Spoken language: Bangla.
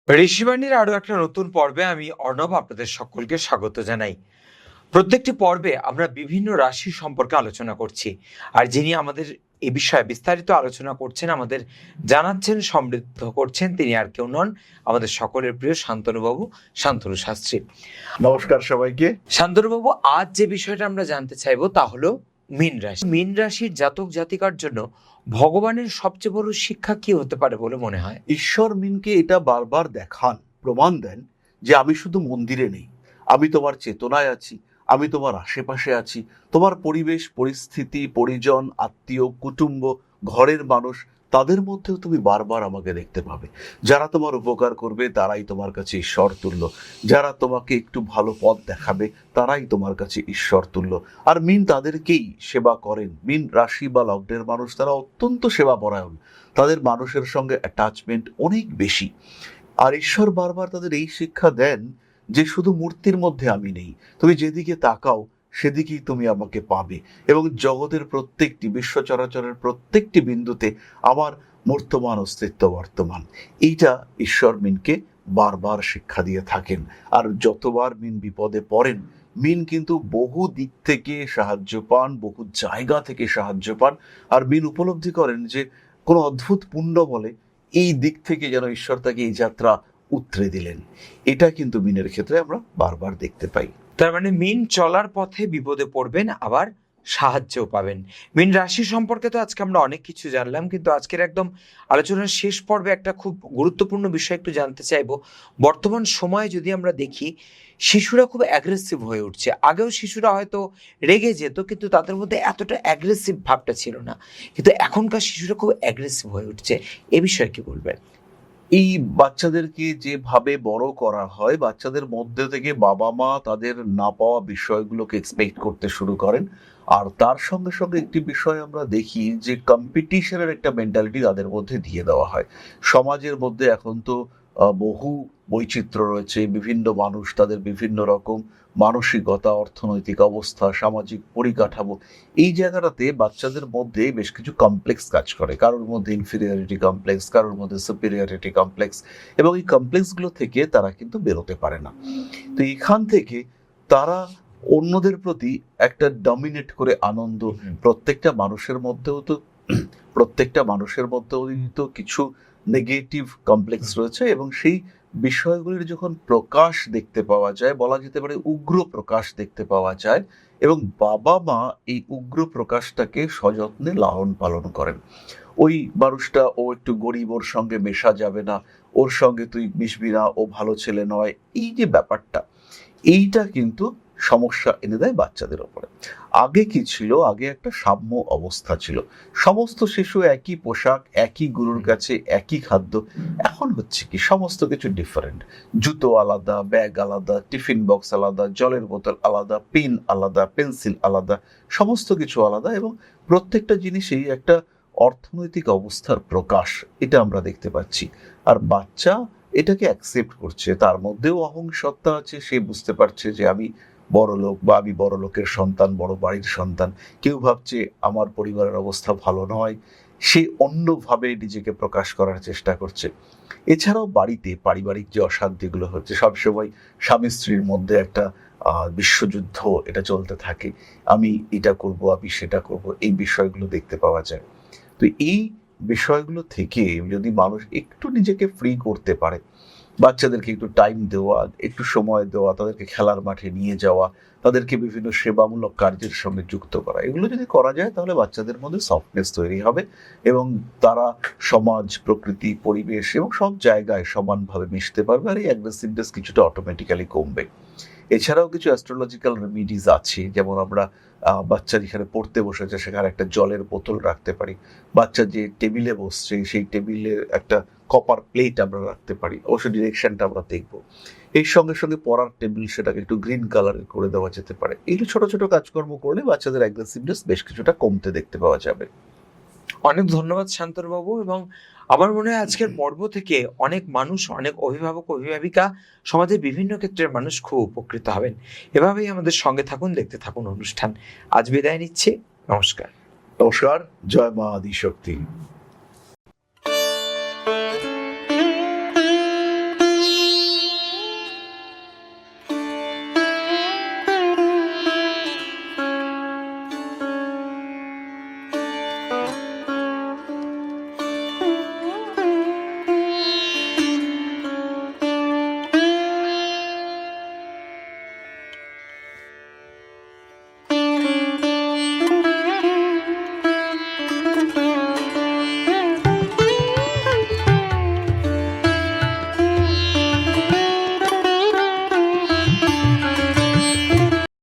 ঋষিবাণীর আরো একটা নতুন পর্বে আমি অর্ণব আপনাদের সকলকে স্বাগত জানাই। প্রত্যেকটি পর্বে আমরা বিভিন্ন রাশি সম্পর্কে আলোচনা করছি, আর যিনি আমাদের এ বিষয়ে বিস্তারিত আলোচনা করছেন, আমাদের জানাচ্ছেন, সমৃদ্ধ করছেন, তিনি আর কেউ নন, আমাদের সকলের প্রিয় শান্তনুবাবু, শান্তনু শাস্ত্রী। নমস্কার সবাইকে। শান্তনুবাবু, আজ যে বিষয়টা আমরা জানতে চাইবো তা হলো মীন রাশি। মীন রাশির জাতক জাতিকার জন্য ভগবানের সবচেয়ে বড় শিক্ষা কি হতে পারে বলে মনে হয়? ঈশ্বর মিনকে এটা বারবার দেখান, প্রমাণ দেন যে আমি শুধু মন্দিরে নেই, আমি তোমার চেতনায় আছি, আমি তোমার আশেপাশে আছি। তোমার পরিবেশ, পরিস্থিতি, পরিজন, আত্মীয়, কুটুম্ব, ঘরের মানুষ, তাদের মধ্যেও তুমি বারবার আমাকে দেখতে পাবে। যারা তোমার উপকার করবে তারাই তোমার কাছে ঈশ্বর তুল্য, যারা তোমাকে একটু ভালো পথ দেখাবে তারাই তোমার কাছে ঈশ্বর তুল্য। আর মিন তাদেরকেই সেবা করেন। মিন রাশি বা লগ্নের মানুষ তারা অত্যন্ত সেবাপরায়ণ, তাদের মানুষের সঙ্গে অ্যাটাচমেন্ট অনেক বেশি। আর ঈশ্বর বারবার তাদের এই শিক্ষা দেন যে শুধু মূর্তির মধ্যে আমি নেই, তুমি যেদিকে তাকাও সেদিকেই তুমি আমাকে পাবে, এবং জগতের প্রত্যেকটি, বিশ্ব চরাচরের প্রত্যেকটি বিন্দুতে আমার মূর্তমান অস্তিত্ব বর্তমান। এইটা ঈশ্বর মিনকে বারবার শিক্ষা দিয়ে থাকেন। আর যতবার মিন বিপদে পড়েন, মিন কিন্তু বহু দিক থেকে সাহায্য পান, বহু জায়গা থেকে সাহায্য পান। আর মিন উপলব্ধি করেন যে কোনো অদ্ভুত পুণ্য বলে এই দিক থেকে যেন ঈশ্বর তাকে এই যাত্রা উতরে দিলেন। এটা কিন্তু মিনের ক্ষেত্রে আমরা বারবার দেখতে পাই। তার মানে মীন চলার পথে বিপদে পড়বেন, আবার সাহায্যও পাবেন। মীন রাশি সম্পর্কে তো আজকে আমরা অনেক কিছু জানলাম, কিন্তু আজকের একদম আলোচনার শেষ পর্বে একটা খুব গুরুত্বপূর্ণ বিষয় একটু জানতে চাইবো। বর্তমান সময়ে যদি আমরা দেখি, শিশুরা খুব অ্যাগ্রেসিভ হয়ে উঠছে। আগেও শিশুরা হয়তো রেগে যেত, কিন্তু তাদের মধ্যে এতটা অ্যাগ্রেসিভ ভাবটা ছিল না, কিন্তু এখনকার শিশুরা খুব অ্যাগ্রেসিভ হয়ে উঠছে। এ বিষয়ে কি বলবেন? এই বাচ্চাদেরকে যেভাবে বড় করা হয়, বাচ্চাদের মধ্যে থেকে বাবা মা তাদের না পাওয়া বিষয়গুলোকে এক্সপেক্ট করতে শুরু করেন। আর তার সঙ্গে সঙ্গে একটি বিষয় আমরা দেখি যে কম্পিটিশনের একটা মেন্টালিটি তাদের মধ্যে দিয়ে দেওয়া হয়। সমাজের মধ্যে এখন তো বহু বৈচিত্র্য রয়েছে, বিভিন্ন মানুষ, তাদের বিভিন্ন রকম মানসিকতা, অর্থনৈতিক অবস্থা, সামাজিক পরিকাঠামো। এই জায়গাটাতে বাচ্চাদের মধ্যে বেশ কিছু কমপ্লেক্স কাজ করে। কারোর মধ্যে ইনফিরিয়রিটি কমপ্লেক্স, কারোর মধ্যে সুপিরিয়রিটি কমপ্লেক্স, এবং এই কমপ্লেক্সগুলো থেকে তারা কিন্তু বেরোতে পারে না। তো এখান থেকে তারা অন্যদের প্রতি একটা ডমিনেট করে আনন্দ, প্রত্যেকটা মানুষের মধ্যেও তো কিছু নেগেটিভ কমপ্লেক্স রয়েছে, এবং সেই বিষয়গুলির যখন প্রকাশ দেখতে পাওয়া যায়, বলা যেতে পারে উগ্র প্রকাশ দেখতে পাওয়া যায়, এবং বাবা মা এই উগ্র প্রকাশটাকে সযত্নে লালন পালন করেন। ওই মানুষটা, ও একটু গরিব, ওর সঙ্গে মেশা যাবে না, ওর সঙ্গে তুই মিশবি না, ও ভালো ছেলে নয়, এই যে ব্যাপারটা, এইটা কিন্তু সমস্যা এনে দেয় বাচ্চাদের ওপরে। আগে কি ছিল? আগে একটা সাম্য অবস্থা ছিল, সমস্ত শিশু একই পোশাক, একই গুরুর কাছে একই খাদ্য। এখন হচ্ছে কি, সমস্ত কিছু ডিফারেন্ট। জুতো আলাদা, ব্যাগ আলাদা, টিফিন বক্স আলাদা, জলের বোতল আলাদা, পেন আলাদা, পেন্সিল আলাদা, সমস্ত কিছু আলাদা, এবং প্রত্যেকটা জিনিসেই একটা অর্থনৈতিক অবস্থার প্রকাশ, এটা আমরা দেখতে পাচ্ছি। আর বাচ্চা এটাকে অ্যাকসেপ্ট করছে, তার মধ্যেও অহং সত্তা আছে, সে বুঝতে পারছে যে আমি বড় লোক, বা আমি বড় লোকের সন্তান, বড় বাড়ির সন্তান। কেউ ভাবছে আমার পরিবারের অবস্থা ভালো নয়, সে অন্যভাবে নিজেকে প্রকাশ করার চেষ্টা করছে। এছাড়াও বাড়িতে পারিবারিক যে অশান্তিগুলো হচ্ছে, সবসময় স্বামী স্ত্রীর মধ্যে একটা বিশ্বযুদ্ধ এটা চলতে থাকে, আমি এটা করব, আমি সেটা করব, এই বিষয়গুলো দেখতে পাওয়া যায়। তো এই বিষয়গুলো থেকে যদি মানুষ একটু নিজেকে ফ্রি করতে পারে, বাচ্চাদেরকে একটু টাইম দেওয়া, একটু সময় দেওয়া, তাদেরকে খেলার মাঠে নিয়ে যাওয়া, তাদেরকে বিভিন্ন সেবামূলক কার্যের সঙ্গে যুক্ত করা, এগুলো যদি করা যায় তাহলে বাচ্চাদের মধ্যে সফটনেস তৈরি হবে, এবং তারা সমাজ, প্রকৃতি, পরিবেশ এবং সব জায়গায় সমানভাবে মিশতে পারবে, আর এই অ্যাগ্রেসিভনেস কিছুটা অটোমেটিক্যালি কমবে। এছাড়াও কিছু অ্যাস্ট্রোলজিক্যাল রেমিডিজ আছে, যেমন আমরা বাচ্চা যেখানে পড়তে বসেছে সেখানে একটা জলের বোতল রাখতে পারি, বাচ্চা যে টেবিলে বসছে সেই টেবিলের একটা কপার প্লেট আমরা রাখতে পারি, অবশ্য ডিরেকশনটা আমরা দেখবো। এর সঙ্গে সঙ্গে পড়ার টেবিল, সেটাকে একটু গ্রিন কালারের করে দেওয়া যেতে পারে। এগুলো ছোট ছোট কাজকর্ম করলে বাচ্চাদের অ্যাগ্রেসিভনেস বেশ কিছুটা কমতে দেখতে পাওয়া যাবে। অনেক ধন্যবাদ শান্তনুবাবু। এবং আমার মনে হয় আজকের পর্ব থেকে অনেক মানুষ, অনেক অভিভাবক, অভিভাবিকা, সমাজের বিভিন্ন ক্ষেত্রের মানুষ খুব উপকৃত হবেন। এভাবেই আমাদের সঙ্গে থাকুন, দেখতে থাকুন অনুষ্ঠান। আজ বিদায় নিচ্ছি, নমস্কার। নমস্কার, জয় মা আদিশক্তি।